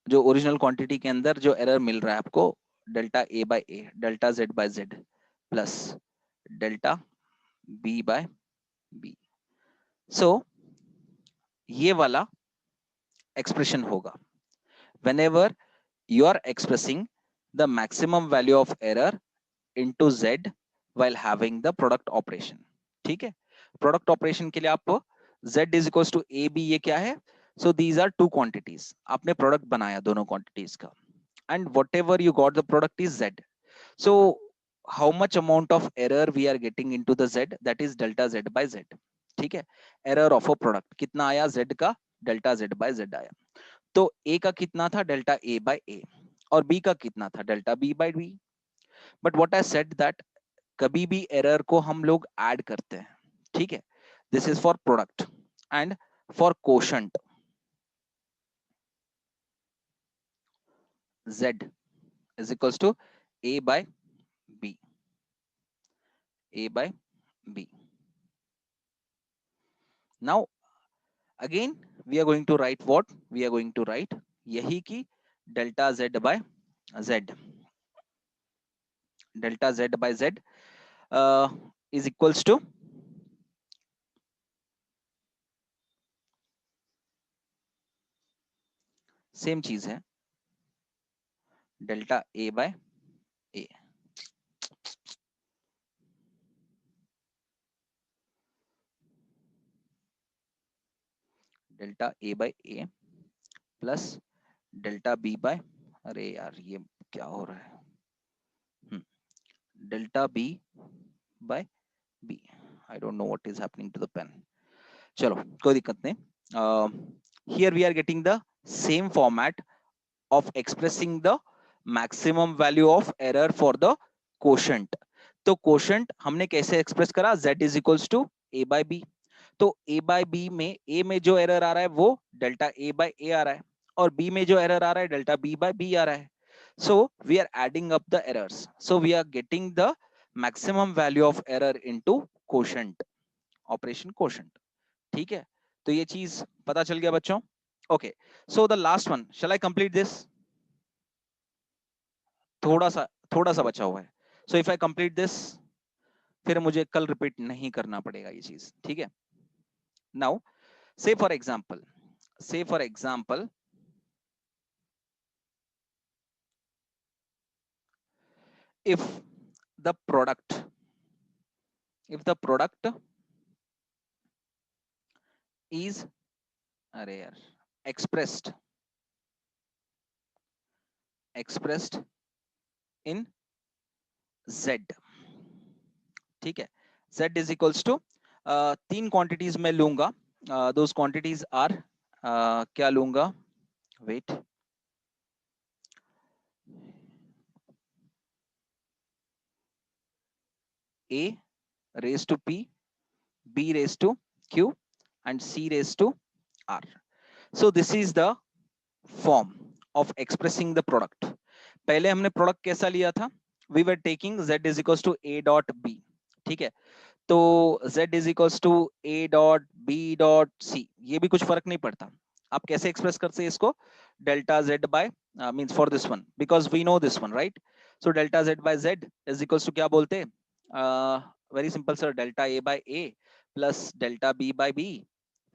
जो ओरिजिनल क्वांटिटी के अंदर जो एरर मिल रहा है आपको, delta A by A, delta Z by Z plus delta B by B। So ये वाला एक्सप्रेशन होगा whenever you are expressing the maximum value of error into Z while having the product operation, ठीक है। Product operation के लिए आप Z is equals to AB, ये क्या है, so these are two quantities, आपने प्रोडक्ट बनाया दोनों क्वांटिटीज का, and whatever you got the product is Z, so how much amount of error we are getting into the Z, that is delta Z by Z, ठीक है। Error of a product कितना आया, Z का delta Z by Z आया, तो A का कितना था, डेल्टा A बाय A, और B का कितना था, delta B by B। But what I said that कभी भी एरर को हम लोग ऐड करते हैं, ठीक है, This is for product. And for quotient, Z is equals to A by B. A by B. Now again we are going to write what? We are going to write यही की delta Z by Z. Delta Z by Z is equals to same चीज है delta A by A. Delta A by A plus delta B by, अरे यार ये क्या हो रहा है, delta B by B. I don't know what is happening to the pen. चलो कोई दिक्कत नहीं. Here we are getting the same format of expressing the maximum value of error for the quotient. तो quotient हमने कैसे express करा? Z is equals to a by b. तो a by b में a में जो एरर आ रहा है वो डेल्टा a by a आ रहा है, और b में जो एरर आ रहा है डेल्टा b by b आ रहा है. So we are adding up the errors. So we are getting the maximum value of error into quotient, operation quotient. ठीक है, तो ये चीज पता चल गया बच्चों. Okay, so the last one, shall I complete this? थोड़ा सा बचा हुआ है. So if I complete this, फिर मुझे कल रिपीट नहीं करना पड़ेगा ये चीज. ठीक है. नाउ से for example if the product is, अरे यार, expressed in Z. ठीक है. Z is equals to तीन क्वांटिटीज में लूंगा. दोज क्वांटिटीज आर, क्या लूंगा, wait, A raised to P, B raised to Q and C raised to R. So this is the form of expressing the product. पहले हमने product कैसा लिया था? We were taking Z is equals to A dot B. ठीक है, तो Z is equals to A dot B dot C. ये भी कुछ फर्क नहीं पड़ता. आप कैसे एक्सप्रेस करते हैं इसको? Delta Z by means for this one because we know this one, right? So delta Z by Z is equals to क्या बोलते हैं? Very simple sir, delta A by A plus delta B by B,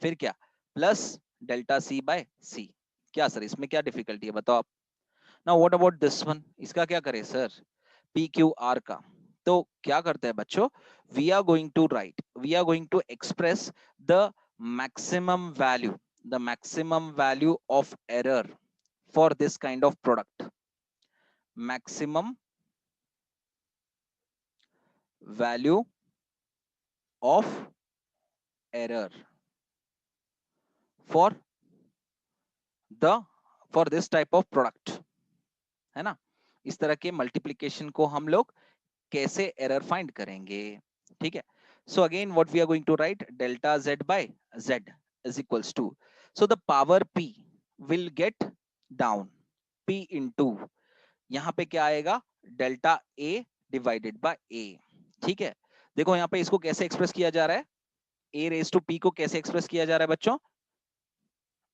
फिर क्या, plus delta C by C. क्या sir इसमें क्या difficulty है बताओ आप. Now what about this one, इसका क्या करें सर? पी क्यू आर का. तो क्या करते हैं बच्चों? We are going to express the maximum value of error for this kind of product. Maximum value of error for this type of product, है ना. इस तरह के मल्टीप्लीकेशन को हम लोग कैसे एरर फाइंड करेंगे? ठीक है. So again what we are going to write, delta Z by Z is equals to, so the power P will get down, P into यहाँ पे क्या आएगा, delta A divided by A. ठीक है, देखो यहाँ पे इसको कैसे एक्सप्रेस किया जा रहा है, A रेज टू P को कैसे एक्सप्रेस किया जा रहा है बच्चों?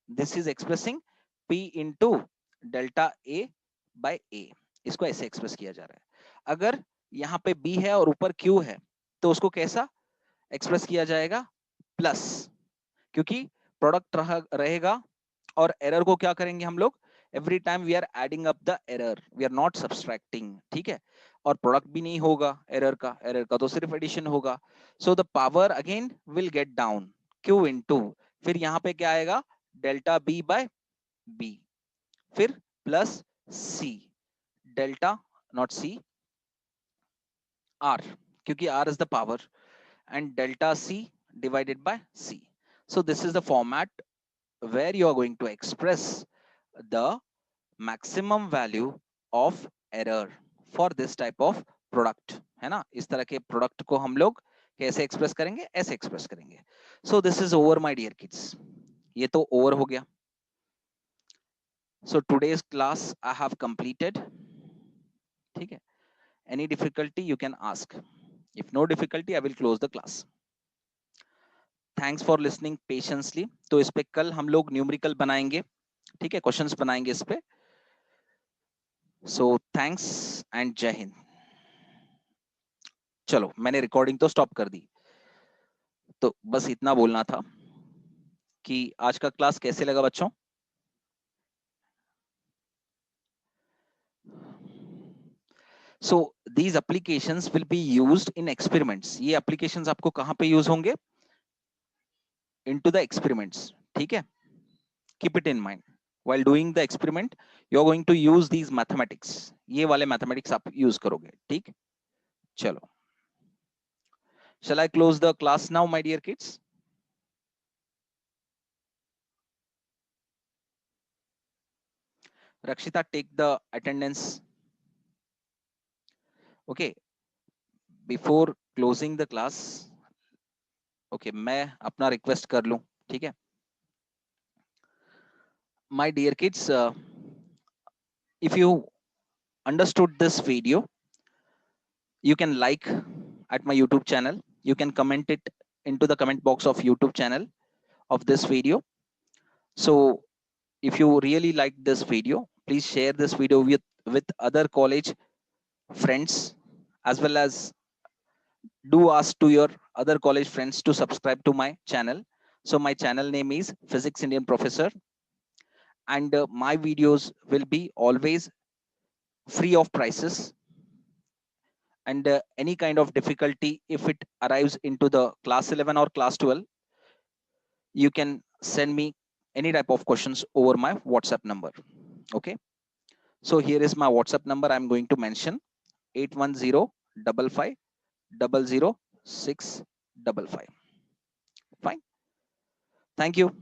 This is expressing P into delta A by A. इसको ऐसे एक्सप्रेस किया जा रहा है. अगर यहाँ पे B है और ऊपर Q है तो उसको कैसा एक्सप्रेस किया जाएगा? प्लस, क्योंकि प्रोडक्ट रहेगा और एरर को क्या करेंगे हम लोग? Every time we are adding up the error, we are not subtracting. ठीक है, और प्रोडक्ट भी नहीं होगा एरर का तो सिर्फ एडिशन होगा. सो the power again will get down, Q into, फिर यहाँ पे क्या आएगा, डेल्टा B बाय B, फिर plus C, delta not C, R, क्योंकि R is the power, and delta C divided by C. So this is the format where you are going to express the maximum value of error for this type of product, है ना. इस तरह के product को हम लोग कैसे express करेंगे? ऐसे एक्सप्रेस करेंगे. So this is over, my dear kids. ये तो over हो गया. So today's class I have completed. ठीक है. Any difficulty you can ask. If no difficulty, I will close the class. Thanks for listening patiently. तो इस पे कल हम लोग न्यूमेरिकल बनाएंगे. ठीक है, क्वेश्चंस बनाएंगे इस पे. So thanks and जय हिंद. चलो, मैंने रिकॉर्डिंग तो स्टॉप कर दी. तो बस इतना बोलना था कि आज का क्लास कैसे लगा बच्चों. So these applications will be used in experiments. ये applications आपको कहां पे यूज होंगे? Into the experiments. ठीक है, keep it in mind. While doing the experiment, you are going to use these mathematics. ये वाले mathematics आप यूज करोगे. ठीक, चलो. Shall I close the class now, my dear kids? Rakshita, take the attendance. Okay, before closing the class, okay, मैं अपना request कर लूं. ठीक है. My dear kids, if you understood this video, you can like at my YouTube channel. You can comment it into the comment box of YouTube channel of this video. So if you really like this video, please share this video with other college friends, as well as do ask to your other college friends to subscribe to my channel. So my channel name is Physics Indian Professor, and my videos will be always free of prices. And any kind of difficulty, if it arrives into the class 11 or class 12, you can send me any type of questions over my WhatsApp number. Okay, so here is my WhatsApp number. I'm going to mention 81055000655. Fine. Thank you.